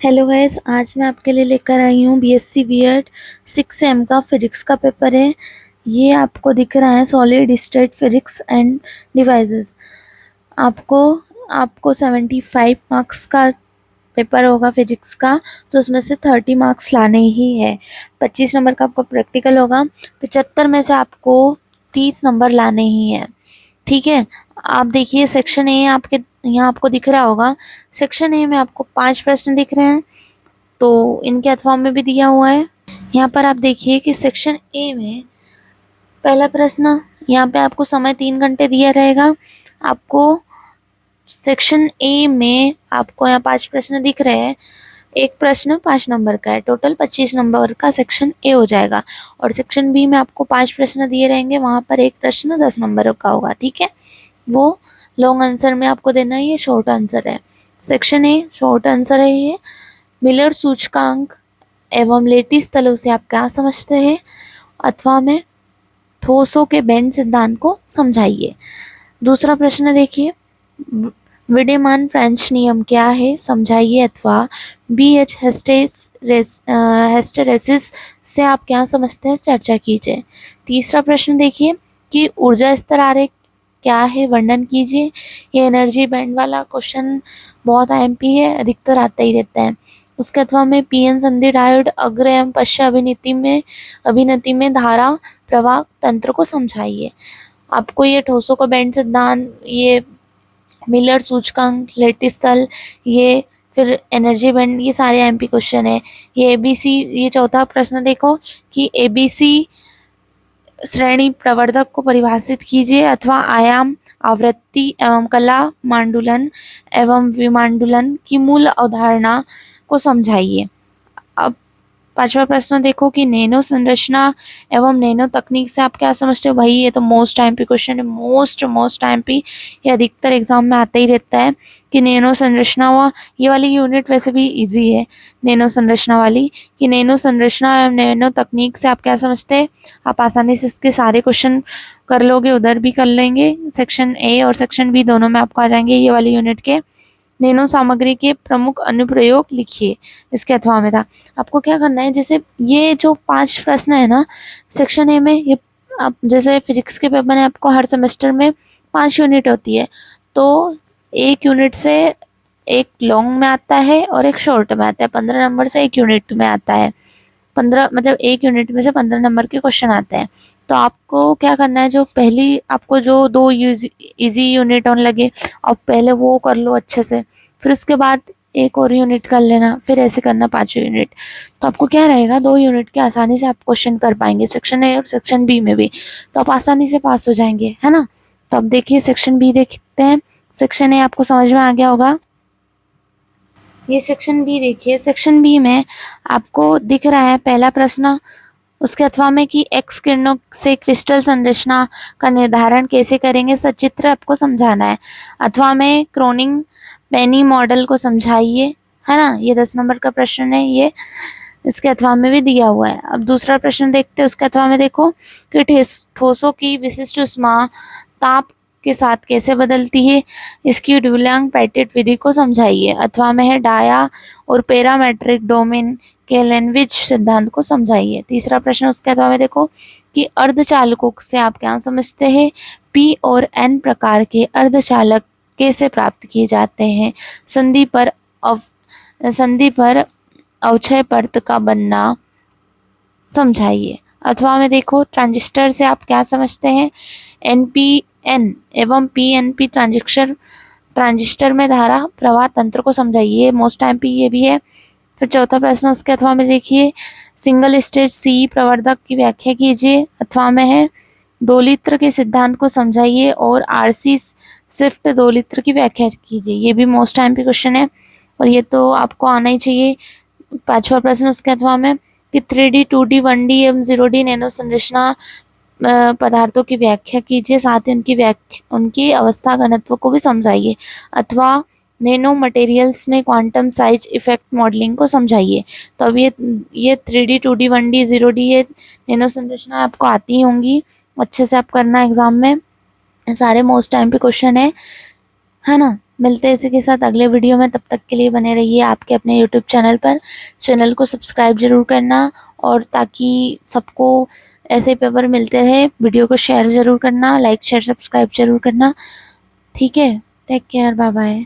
Hello guys, आज मैं आपके लिए लेकर आई हूँ बीएससी बीएड 6 सेम का फिजिक्स का पेपर है। ये आपको दिख रहा है solid state physics end devices. आपको आपको 75 मार्क्स का पेपर होगा फिजिक्स का, तो उसमें से 30 मार्क्स लाने ही है। 25 नंबर का आपका प्रैक्टिकल होगा। 75 में से आपको 30 नंबर लाने ही है। ठीक है, आप देखिए सेक्शन ए आपके यहाँ आपको दिख रहा होगा। सेक्शन ए में आपको 5 प्रश्न दिख रहे हैं, तो इनके अथवा में भी दिया हुआ है। यहाँ पर आप देखिए कि सेक्शन ए में पहला प्रश्न, यहाँ पे आपको समय 3 घंटे दिया रहेगा। आपको सेक्शन ए में आपको यहाँ 5 प्रश्न दिख रहे हैं। एक प्रश्न 5 नंबर का है, टोटल 25 नंबर का सेक्शन ए हो जाएगा। और सेक्शन बी में आपको 5 प्रश्न दिए रहेंगे, वहाँ पर एक प्रश्न 10 नंबर का होगा। ठीक है, वो लॉन्ग आंसर में आपको देना है, ये शॉर्ट आंसर है। सेक्शन ए शॉर्ट आंसर है ये। मिलर सूचकांक एवं लेटिस तलों से आप क्या समझते हैं, अथवा में ठोसों के बेंड सिद्धांत को समझाइए। दूसरा प्रश्न देखिए, विद्यमान फ्रेंच नियम क्या है समझाइए, अथवा BH हिस्टेरेसिस से आप क्या समझते हैं चर्चा कीजिए। तीसरा प्रश्न देखिए कि ऊर्जा स्तर आरेख क्या है वर्णन कीजिए। ये एनर्जी बैंड वाला क्वेश्चन बहुत IMP है, अधिकतर आता ही रहता है। उसके अथवा में PN संधि डायोड अग्र एवं पश्च अभिनति में धारा प्रवाह तंत्र को समझाइए। आपको ये ठोसों का बैंड सिद्धांत, ये मिलर सूचकांक, लेटिस तल, ये फिर एनर्जी बैंड, ये सारे IMP क्वेश्चन है। ये ABC, ये चौथा प्रश्न देखो कि ABC श्रेणी प्रवर्धक को परिभाषित कीजिए, अथवा आयाम, आवृत्ति एवं कला मांडुलन एवं विमांडुलन की मूल अवधारणा को समझाइए। अब पांचवा प्रश्न देखो कि नैनो संरचना एवं नैनो तकनीक से आप क्या समझते हो। भाई ये तो मोस्ट IMP क्वेश्चन है, मोस्ट IMP, ये अधिकतर एग्जाम में आता ही रहता है कि नैनो संरचना, व ये वाली यूनिट वैसे भी इजी है नैनो संरचना वाली, कि नैनो संरचना एवं नैनो तकनीक से आप क्या समझते हैं। आप आसानी से इसके सारे क्वेश्चन कर लोगे, उधर भी कर लेंगे, सेक्शन ए और सेक्शन बी दोनों में आपको आ जाएंगे ये वाली यूनिट के। नैनो सामग्री के प्रमुख अनुप्रयोग लिखिए, इसके अथवा में था। आपको क्या करना है, जैसे ये जो 5 प्रश्न है ना सेक्शन ए में, ये आप जैसे फिजिक्स के पेपर में आपको हर सेमेस्टर में 5 यूनिट होती है, तो एक यूनिट से एक लॉन्ग में आता है और एक शॉर्ट में आता है। 15 नंबर से एक यूनिट में आता है, 15 मतलब एक यूनिट में से 15 नंबर के क्वेश्चन आते हैं। तो आपको क्या करना है, जो पहली आपको जो 2 इजी यूनिट ऑन लगे, आप पहले वो कर लो अच्छे से, फिर उसके बाद एक और यूनिट कर लेना, फिर ऐसे करना 5 यूनिट। तो आपको क्या रहेगा, 2 यूनिट के आसानी से आप क्वेश्चन कर पाएंगे सेक्शन ए और सेक्शन बी में भी, तो आप आसानी से पास हो जाएंगे, है ना। तो अब देखिए सेक्शन बी देखते हैं। सेक्शन ए आपको समझ में आ गया होगा। ये सेक्शन बी देखिए, सेक्शन बी में आपको दिख रहा है पहला प्रश्न, उसके अथवा में कि एक्स किरणों से क्रिस्टल संरचना का निर्धारण कैसे करेंगे, सचित्र आपको समझाना है। अथवा में क्रोनिंग पेनी मॉडल को समझाइए, है ना। ये 10 नंबर का प्रश्न है, ये इसके अथवा में भी दिया हुआ है। अब दूसरा प्रश्न देखते हैं, उसके अथवा में देखो कि ठोसों की विशिष्ट ऊष्मा ताप के साथ कैसे बदलती है, इसकी ड्यूलैंग पेटिट विधि को समझाइए। अथवा में है डाया और पैरामेट्रिक डोमेन के लेनविज सिद्धांत को समझाइए। तीसरा प्रश्न उसके अथवा में देखो कि अर्धचालकों से आप क्या समझते हैं, P और N प्रकार के अर्धचालक कैसे प्राप्त किए जाते हैं, संधि पर अवक्षय पर्त का बनना समझाइए। अथवा में देखो ट्रांजिस्टर से आप क्या समझते हैं, NPN एवं PNP ट्रांजिस्टर में धारा प्रवाह तंत्र को समझाइए, मोस्ट IMP ये भी है। फिर चौथा प्रश्न उसके अथवा में देखिए, सिंगल स्टेज CE प्रवर्धक की व्याख्या कीजिए। अथवा में है दोलित्र के सिद्धांत को समझाइए और RC शिफ्ट दोलित्र की व्याख्या कीजिए। ये भी मोस्ट IMP क्वेश्चन है और ये तो आपको आना ही चाहिए। पांचवा प्रश्न उसके अथवा में कि 3D 2D 1D एवं 0D नैनो संरचना पदार्थों की व्याख्या कीजिए, साथ ही उनकी अवस्था घनत्व को भी समझाइए। अथवा नैनो मटेरियल्स में क्वांटम साइज इफेक्ट मॉडलिंग को समझाइए। तो अब ये 3D 2D 1D 0D ये नैनो संरचना आपको आती होंगी, अच्छे से आप करना एग्जाम में, सारे मोस्ट IMP क्वेश्चन है ना। मिलते हैं इसी के साथ अगले वीडियो में, तब तक के लिए बने रहिए आपके अपने यूट्यूब चैनल पर। चैनल को सब्सक्राइब ज़रूर करना, और ताकि सबको ऐसे पेपर मिलते रहे, वीडियो को शेयर ज़रूर करना, लाइक शेयर सब्सक्राइब ज़रूर करना। ठीक है, टेक केयर, बाय बाय।